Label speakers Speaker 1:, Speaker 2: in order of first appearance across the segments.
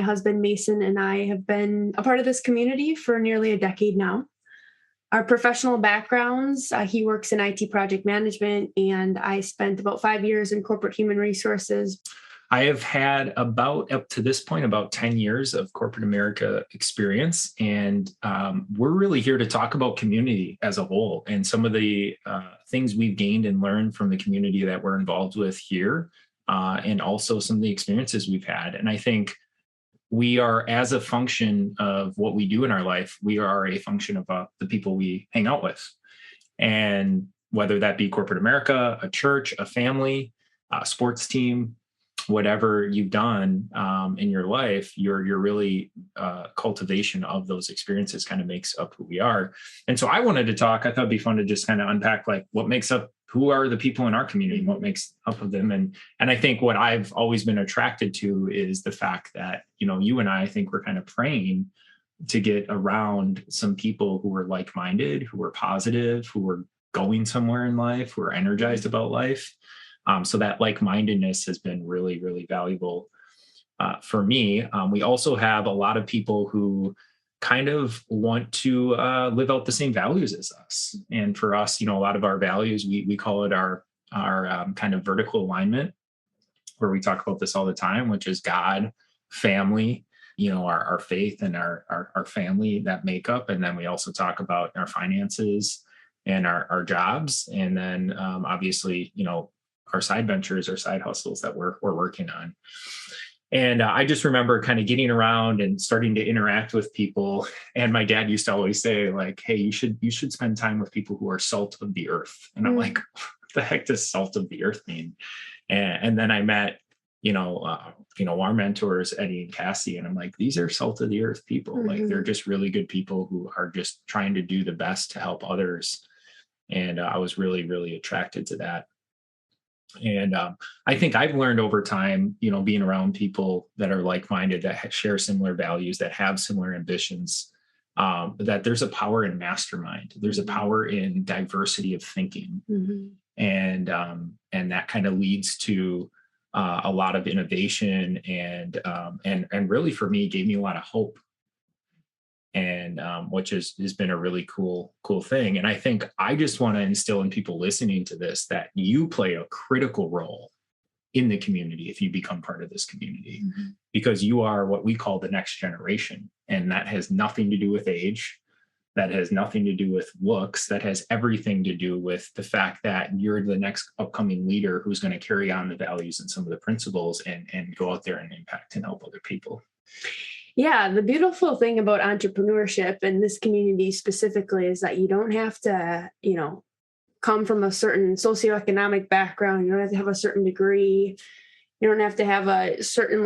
Speaker 1: my husband, Mason, and I have been a part of this community for nearly a decade now. Our professional backgrounds, he works in IT project management, and I spent about 5 years in corporate human resources.
Speaker 2: I have had up to this point, about 10 years of corporate America experience. And we're really here to talk about community as a whole and some of the things we've gained and learned from the community that we're involved with here, and also some of the experiences we've had. And I think we are, as a function of what we do in our life, we are a function of the people we hang out with. And whether that be corporate America, a church, a family, a sports team, whatever you've done in your life, your really cultivation of those experiences kind of makes up who we are. And so I wanted to talk, I thought it'd be fun to just kind of unpack like what makes up, who are the people in our community, what makes up of them. And I think what I've always been attracted to is the fact that, you and I think we're kind of praying to get around some people who are like-minded, who are positive, who are going somewhere in life, who are energized about life. So that like-mindedness has been really, really valuable for me. We also have a lot of people who kind of want to live out the same values as us. And for us, a lot of our values, we call it our kind of vertical alignment, where we talk about this all the time, which is God, family, our faith and our family, that makeup. And then we also talk about our finances and our jobs. And then obviously, our side ventures, our side hustles that we're working on. And I just remember kind of getting around and starting to interact with people. And my dad used to always say, like, hey, you should spend time with people who are salt of the earth. And I'm like, what the heck does salt of the earth mean? And then I met, our mentors, Eddie and Cassie. And I'm like, these are salt of the earth people. Mm-hmm. Like, they're just really good people who are just trying to do the best to help others. And I was really, really attracted to that. And I think I've learned over time, being around people that are like-minded, that share similar values, that have similar ambitions, that there's a power in mastermind. There's a power in diversity of thinking. Mm-hmm. And that kind of leads to a lot of innovation and really for me gave me a lot of hope. And which has been a really cool thing. And I think I just want to instill in people listening to this that you play a critical role in the community if you become part of this community, mm-hmm. because you are what we call the next generation. And that has nothing to do with age. That has nothing to do with looks. That has everything to do with the fact that you're the next upcoming leader who's going to carry on the values and some of the principles and go out there and impact and help other people.
Speaker 1: Yeah, the beautiful thing about entrepreneurship and this community specifically is that you don't have to, come from a certain socioeconomic background. You don't have to have a certain degree. You don't have to have a certain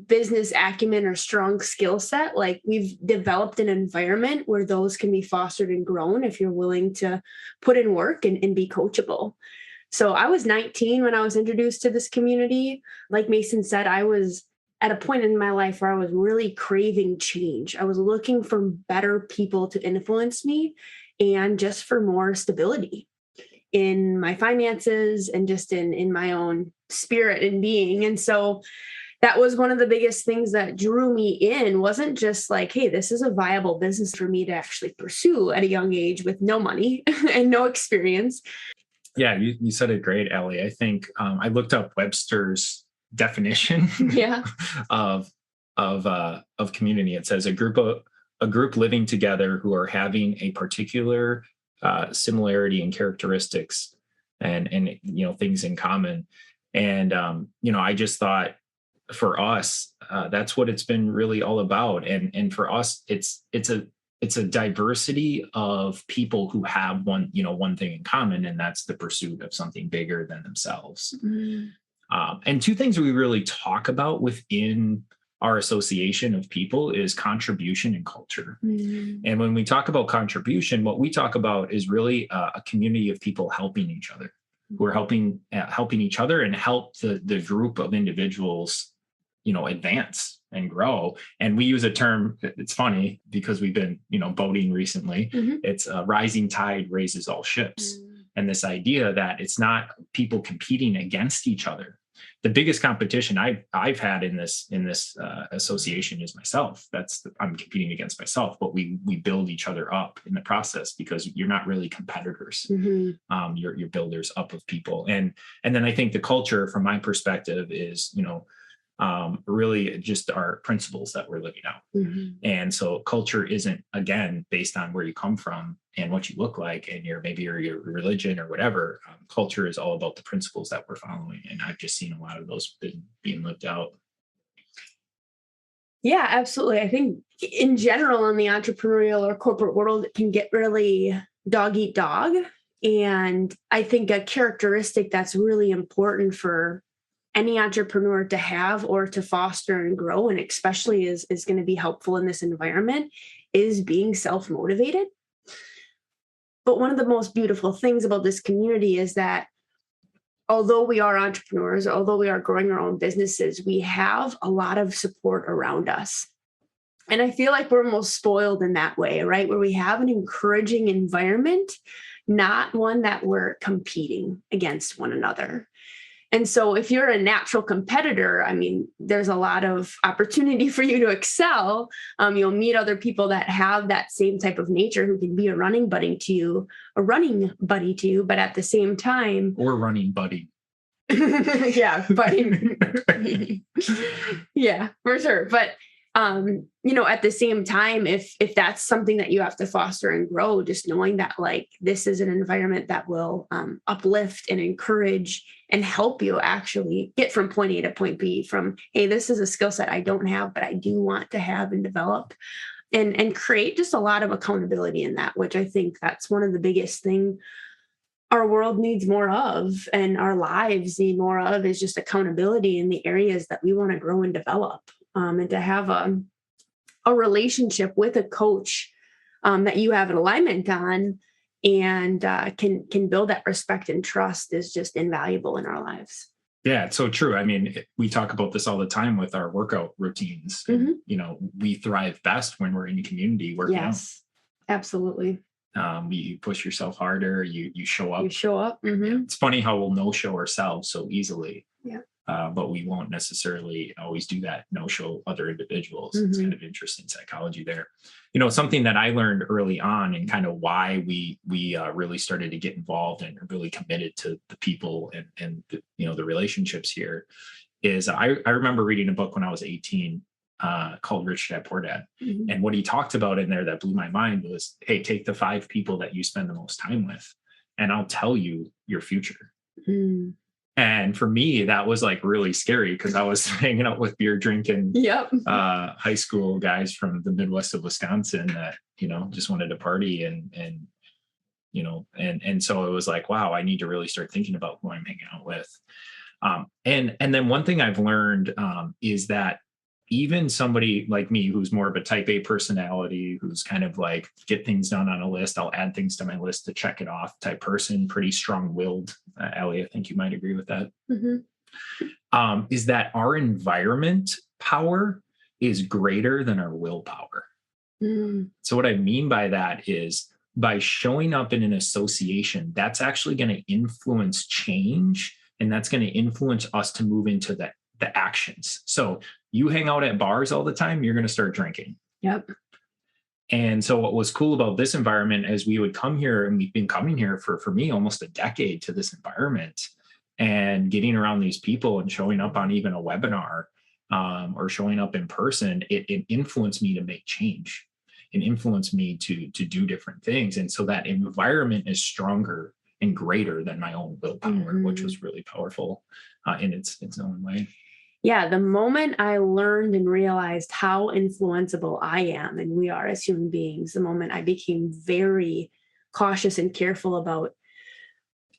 Speaker 1: business acumen or strong skill set. Like, we've developed an environment where those can be fostered and grown if you're willing to put in work and be coachable. So I was 19 when I was introduced to this community. Like Mason said, I was at a point in my life where I was really craving change. I was looking for better people to influence me and just for more stability in my finances and just in my own spirit and being. And so that was one of the biggest things that drew me in. Wasn't just like, hey, this is a viable business for me to actually pursue at a young age with no money and no experience.
Speaker 2: Yeah, you said it great, Ellie. I think I looked up Webster's definition of community. It says a group living together who are having a particular similarity in characteristics and things in common. And I just thought for us that's what it's been really all about. And for us it's a diversity of people who have one thing in common, and that's the pursuit of something bigger than themselves. Mm-hmm. And two things we really talk about within our association of people is contribution and culture. Mm-hmm. And when we talk about contribution, what we talk about is really a community of people helping each other, who are helping each other and help the group of individuals, advance and grow. And we use a term, it's funny because we've been, boating recently. Mm-hmm. It's a rising tide raises all ships. Mm-hmm. And this idea that it's not people competing against each other, the biggest competition I've had in this association is myself. I'm competing against myself, but we build each other up in the process, because you're not really competitors. You're builders up of people. And then I think the culture, from my perspective, is, really just our principles that we're living out. And so culture isn't, again, based on where you come from and what you look like and your religion or whatever. Culture is all about the principles that we're following. And I've just seen a lot of those being lived out.
Speaker 1: Yeah, absolutely. I think in general, in the entrepreneurial or corporate world, it can get really dog eat dog. And I think a characteristic that's really important for any entrepreneur to have or to foster and grow, and especially is going to be helpful in this environment, is being self-motivated. But one of the most beautiful things about this community is that although we are entrepreneurs, although we are growing our own businesses, we have a lot of support around us. And I feel like we're most spoiled in that way, right? Where we have an encouraging environment, not one that we're competing against one another. And so if you're a natural competitor, I mean, there's a lot of opportunity for you to excel. You'll meet other people that have that same type of nature who can be a running buddy to you, but at the same time,
Speaker 2: or running buddy.
Speaker 1: Yeah, buddy. Yeah, for sure. But at the same time, if that's something that you have to foster and grow, just knowing that like this is an environment that will uplift and encourage and help you actually get from point A to point B, from, hey, this is a skill set I don't have, but I do want to have and develop, and create just a lot of accountability in that, which I think that's one of the biggest thing our world needs more of, and our lives need more of, is just accountability in the areas that we want to grow and develop. And to have a relationship with a coach that you have an alignment on, and can build that respect and trust, is just invaluable in our lives.
Speaker 2: Yeah, it's so true. I mean, we talk about this all the time with our workout routines. And, we thrive best when we're in community working out.
Speaker 1: Yes, absolutely.
Speaker 2: You push yourself harder. You show up.
Speaker 1: You show up.
Speaker 2: It's funny how we'll no-show ourselves so easily.
Speaker 1: Yeah.
Speaker 2: But we won't necessarily always do that, no-show other individuals. It's kind of interesting psychology there. Something that I learned early on, and kind of why we really started to get involved and really committed to the people and the relationships here, is I remember reading a book when I was 18 called Rich Dad Poor Dad. And what he talked about in there that blew my mind was, hey, take the 5 people that you spend the most time with, and I'll tell you your future. And for me, that was like really scary, because I was hanging out with beer drinking high school guys from the Midwest of Wisconsin that, just wanted to party and so it was like, wow, I need to really start thinking about who I'm hanging out with. And then one thing I've learned is that even somebody like me, who's more of a type A personality, who's kind of like get things done on a list, I'll add things to my list to check it off type person, pretty strong-willed. Ellie, I think you might agree with that. Is that our environment power is greater than our willpower. So what I mean by that is, by showing up in an association, that's actually going to influence change, and that's going to influence us to move into the actions. So you hang out at bars all the time, you're going to start drinking.
Speaker 1: Yep.
Speaker 2: And so what was cool about this environment is we would come here, and we've been coming here for me almost a decade, to this environment, and getting around these people and showing up on even a webinar or showing up in person, it influenced me to make change and influenced me to do different things. And so that environment is stronger and greater than my own willpower, which was really powerful in its own way.
Speaker 1: Yeah, the moment I learned and realized how influenceable I am, and we are as human beings, the moment I became very cautious and careful about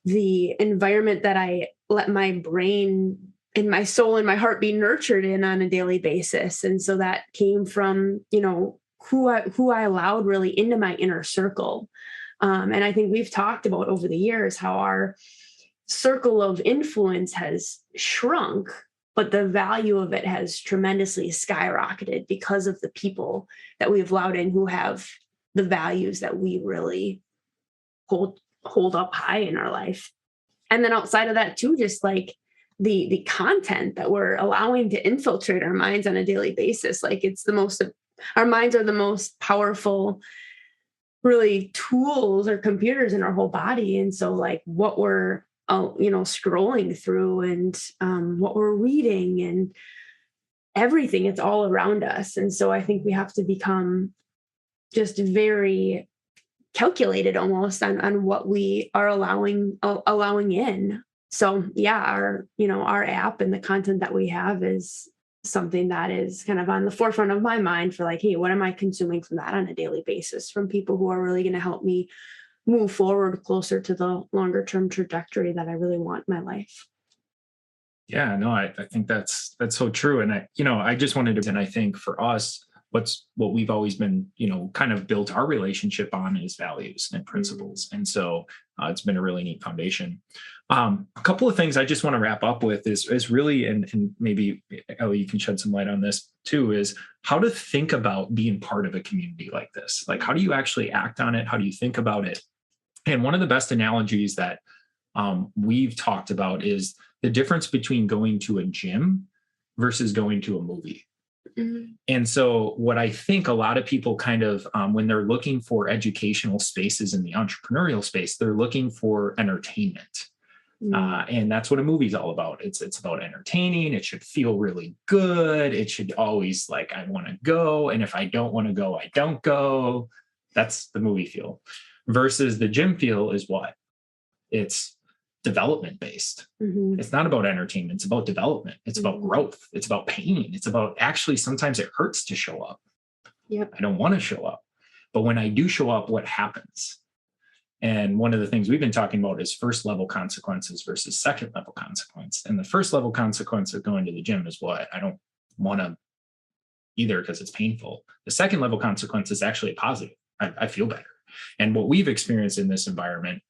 Speaker 1: the environment that I let my brain and my soul and my heart be nurtured in on a daily basis. And so that came from, who I allowed really into my inner circle. And I think we've talked about over the years how our circle of influence has shrunk, but the value of it has tremendously skyrocketed because of the people that we've allowed in who have the values that we really hold up high in our life. And then outside of that too, just like the content that we're allowing to infiltrate our minds on a daily basis. Like our minds are the most powerful really tools or computers in our whole body. And so like what we're, scrolling through and what we're reading and everything, it's all around us. And so I think we have to become just very calculated almost on what we are allowing in. So yeah, our app and the content that we have is something that is kind of on the forefront of my mind for like, hey, what am I consuming from that on a daily basis from people who are really going to help me move forward closer to the longer term trajectory that I really want in my life.
Speaker 2: Yeah, no, I think that's so true. And I just wanted to, and I think for us, what we've always been, kind of built our relationship on is values and principles. And so it's been a really neat foundation. A couple of things I just want to wrap up with is really, and maybe Ellie, you can shed some light on this too, is how to think about being part of a community like this. Like, how do you actually act on it? How do you think about it? And one of the best analogies that we've talked about is the difference between going to a gym versus going to a movie. Mm-hmm. And so what I think a lot of people kind of, when they're looking for educational spaces in the entrepreneurial space, they're looking for entertainment. And that's what a movie's all about. It's about entertaining. It should feel really good. It should always like, I want to go. And if I don't want to go, I don't go. That's the movie feel. Versus the gym feel is what? It's development based. Mm-hmm. It's not about entertainment. It's about development. It's about growth. It's about pain. It's about actually sometimes it hurts to show up. Yep. I don't want to show up. But when I do show up, what happens? And one of the things we've been talking about is first level consequences versus second level consequence. And the first level consequence of going to the gym is what? I don't want to either because it's painful. The second level consequence is actually a positive. I feel better. And what we've experienced in this environment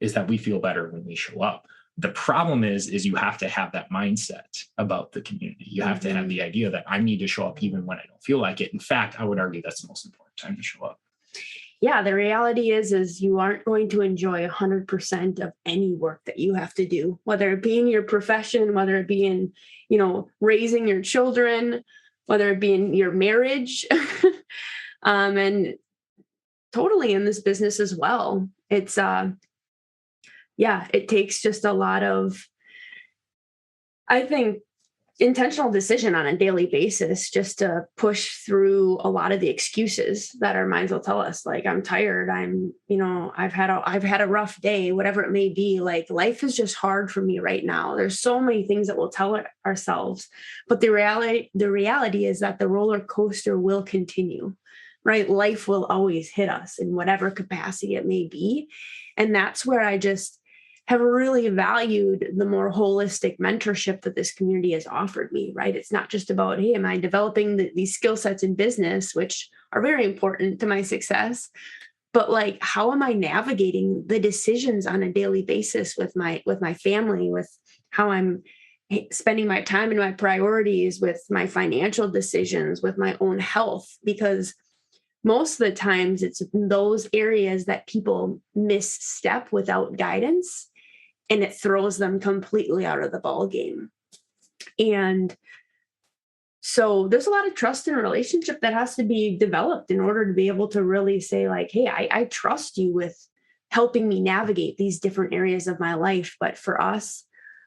Speaker 2: is that we feel better when we show up. The problem is you have to have that mindset about the community. You have to have the idea that I need to show up even when I don't feel like it. In fact, I would argue that's the most important time to show up.
Speaker 1: Yeah, the reality is you aren't going to enjoy 100% of any work that you have to do, whether it be in your profession, whether it be in, raising your children, whether it be in your marriage, and totally in this business as well. It's, it takes just a lot of, I think, intentional decision on a daily basis just to push through a lot of the excuses that our minds will tell us. Like, I'm tired. I've had a rough day, whatever it may be. Like, life is just hard for me right now. There's so many things that we'll tell ourselves, but the reality is that the roller coaster will continue, right? Life will always hit us in whatever capacity it may be. And that's where I just have really valued the more holistic mentorship that this community has offered me, right? It's not just about, hey, am I developing these skill sets in business, which are very important to my success, but like, how am I navigating the decisions on a daily basis with my family, with how I'm spending my time and my priorities, with my financial decisions, with my own health? Because most of the times it's those areas that people misstep without guidance, and it throws them completely out of the ball game. And so there's a lot of trust in a relationship that has to be developed in order to be able to really say like, hey, I trust you with helping me navigate these different areas of my life. But for us,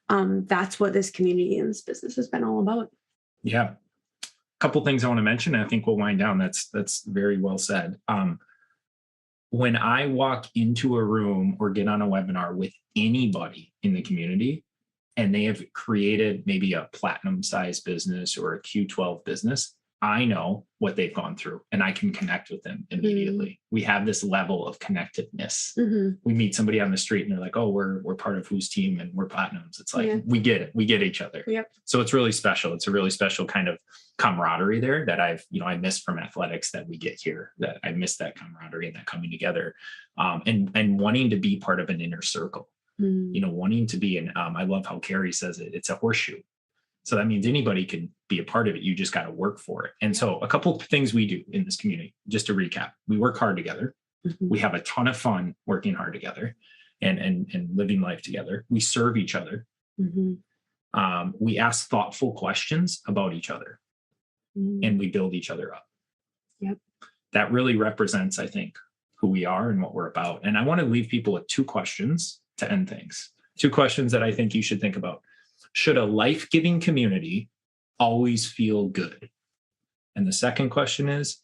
Speaker 1: that's what this community and this business has been all about.
Speaker 2: Yeah. A couple things I want to mention. I think we'll wind down. That's very well said. When I walk into a room or get on a webinar with anybody in the community and they have created maybe a platinum size business or a Q12 business, I know what they've gone through and I can connect with them immediately. Mm-hmm. We have this level of connectedness. Mm-hmm. We meet somebody on the street and they're like, oh, we're part of whose team and we're platinums. It's like, we get it. We get each other. Yep. So it's really special. It's a really special kind of camaraderie there that I miss from athletics that we get here, that I miss that camaraderie and that coming together, and wanting to be part of an inner circle, wanting to be I love how Carrie says it. It's a horseshoe. So that means anybody can be a part of it. You just got to work for it. And so a couple of things we do in this community, just to recap, we work hard together. Mm-hmm. We have a ton of fun working hard together and living life together. We serve each other. Mm-hmm. We ask thoughtful questions about each other, and we build each other up.
Speaker 1: Yep.
Speaker 2: That really represents, I think, who we are and what we're about. And I want to leave people with 2 questions to end things. 2 questions that I think you should think about. Should a life-giving community always feel good? And the second question is,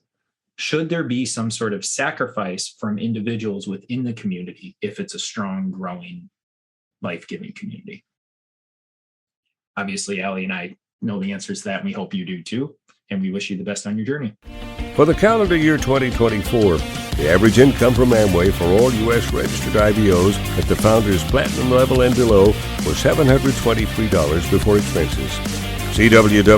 Speaker 2: should there be some sort of sacrifice from individuals within the community if it's a strong, growing, life-giving community? Obviously, Allie and I know the answers to that, and we hope you do too. And we wish you the best on your journey.
Speaker 3: For the calendar year 2024, the average income from Amway for all U.S. registered IBOs at the Founders Platinum level and below was $723 before expenses. See www.amway.com